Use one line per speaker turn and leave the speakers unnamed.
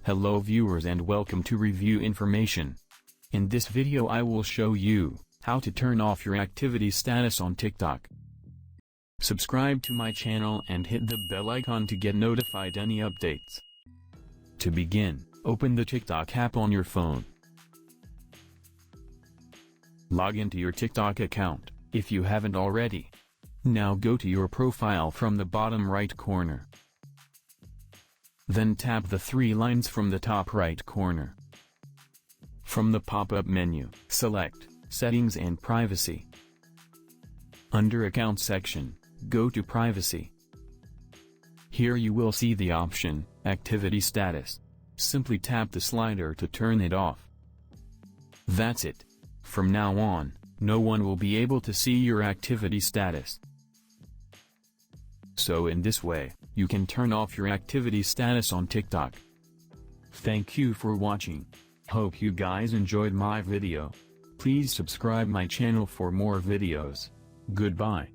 Hello viewers and welcome to Review Information. In this video I will show you how to turn off your activity status on TikTok. Subscribe to my channel and hit the bell icon to get notified any updates. To begin, open the TikTok app on your phone. Log into your TikTok account, if you haven't already. Now go to your profile from the bottom right corner. Then tap the three lines from the top right corner. From the pop-up menu, select Settings and Privacy. Under Account section, go to Privacy. Here you will see the option, Activity Status. Simply tap the slider to turn it off. That's it. From now on, no one will be able to see your activity status. So in this way, you can turn off your activity status on TikTok. Thank you for watching. Hope you guys enjoyed my video. Please subscribe my channel for more videos. Goodbye.